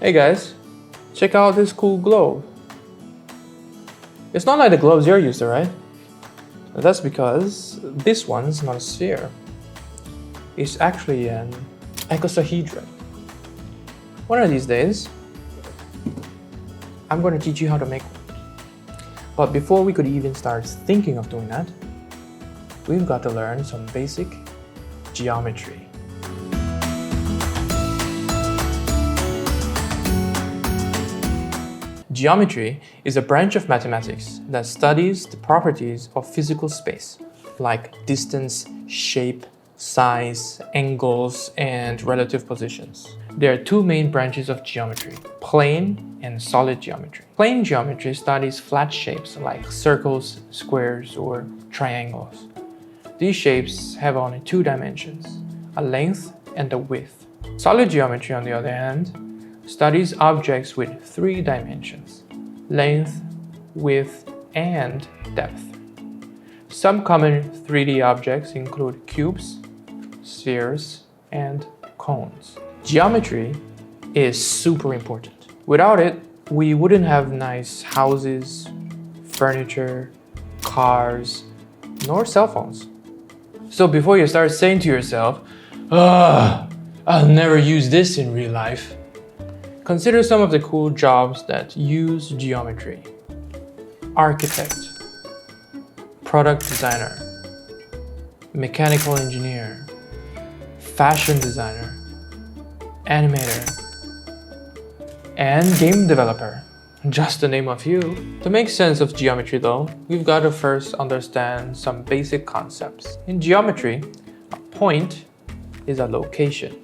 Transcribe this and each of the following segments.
Hey guys, check out this cool globe. It's not like the globes you're used to, right? That's because this one's not a sphere. It's actually an icosahedron. One of these days, I'm going to teach you how to make one. But before we could even start thinking of doing that, we've got to learn some basic geometry. Geometry is a branch of mathematics that studies the properties of physical space, like distance, shape, size, angles, and relative positions. There are two main branches of geometry, plane and solid geometry. Plane geometry studies flat shapes like circles, squares, or triangles. These shapes have only two dimensions, a length and a width. Solid geometry, on the other hand, studies objects with three dimensions, length, width, and depth. Some common 3D objects include cubes, spheres, and cones. Geometry is super important. Without it, we wouldn't have nice houses, furniture, cars, nor cell phones. So before you start saying to yourself, I'll never use this in real life, consider some of the cool jobs that use geometry. Architect, product designer, mechanical engineer, fashion designer, animator, and game developer, just to name a few. To make sense of geometry though, we've got to first understand some basic concepts. In geometry, a point is a location.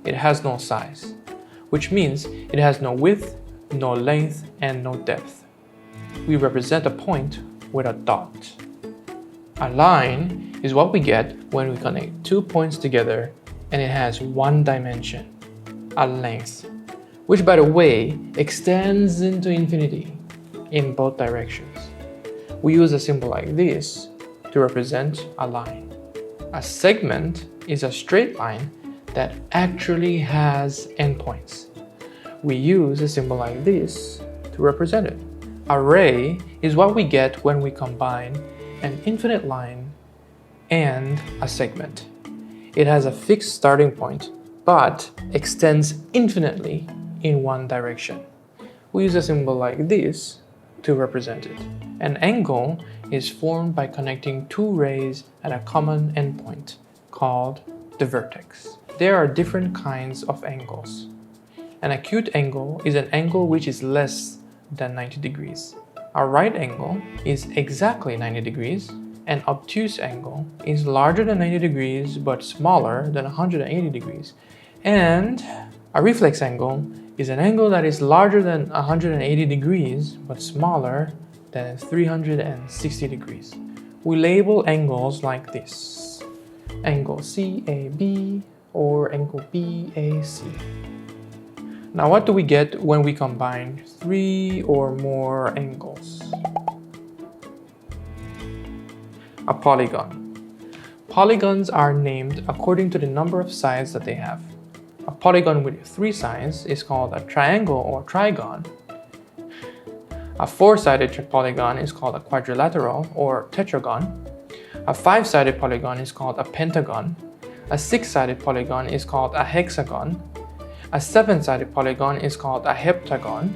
It has no size, which means it has no width, no length, and no depth. We represent a point with a dot. A line is what we get when we connect 2 points together and it has one dimension, a length, which by the way extends into infinity in both directions. We use a symbol like this to represent a line. A segment is a straight line that actually has endpoints. We use a symbol like this to represent it. A ray is what we get when we combine an infinite line and a segment. It has a fixed starting point, but extends infinitely in one direction. We use a symbol like this to represent it. An angle is formed by connecting two rays at a common endpoint, called the vertex. There are different kinds of angles. An acute angle is an angle which is less than 90 degrees. A right angle is exactly 90 degrees. An obtuse angle is larger than 90 degrees but smaller than 180 degrees. And a reflex angle is an angle that is larger than 180 degrees but smaller than 360 degrees. We label angles like this: angle CAB or angle BAC. Now what do we get when we combine three or more angles? A polygon. Polygons are named according to the number of sides that they have. A polygon with 3 sides is called a triangle or trigon. A 4-sided polygon is called a quadrilateral or tetragon. A 5-sided polygon is called a pentagon. A 6-sided polygon is called a hexagon. A 7-sided polygon is called a heptagon.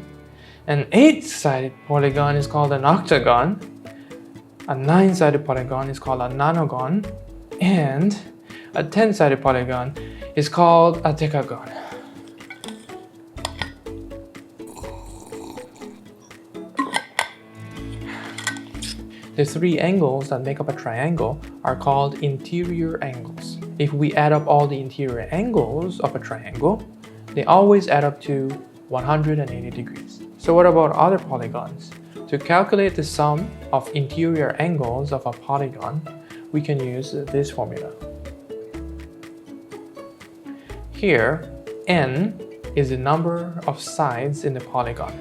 An 8-sided polygon is called an octagon. A 9-sided polygon is called a nonagon. And a 10-sided polygon is called a decagon. The 3 angles that make up a triangle are called interior angles. If we add up all the interior angles of a triangle, they always add up to 180 degrees. So what about other polygons? To calculate the sum of interior angles of a polygon, we can use this formula. Here, n is the number of sides in the polygon.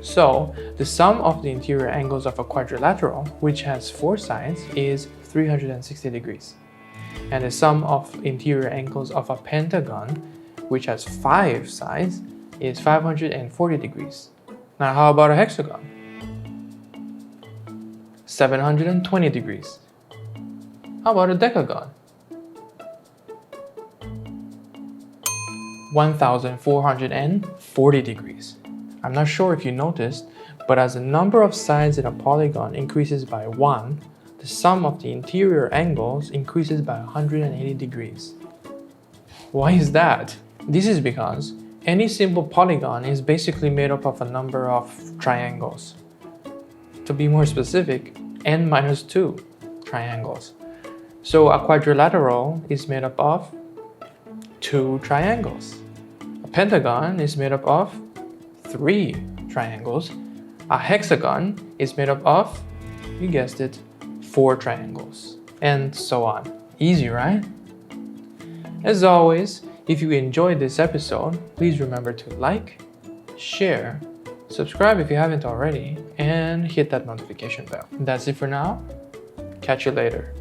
So, the sum of the interior angles of a quadrilateral, which has 4 sides, is 360 degrees. And the sum of interior angles of a pentagon, which has 5 sides, is 540 degrees. Now how about a hexagon? 720 degrees. How about a decagon? 1440 degrees. I'm not sure if you noticed, but as the number of sides in a polygon increases by 1, the sum of the interior angles increases by 180 degrees. Why is that? This is because any simple polygon is basically made up of a number of triangles. To be more specific, n-2 triangles. So a quadrilateral is made up of 2 triangles. A pentagon is made up of 3 triangles. A hexagon is made up of, you guessed it, 4 triangles. And so on. Easy, right? As always, if you enjoyed this episode, please remember to like, share, subscribe if you haven't already, and hit that notification bell. That's it for now. Catch you later.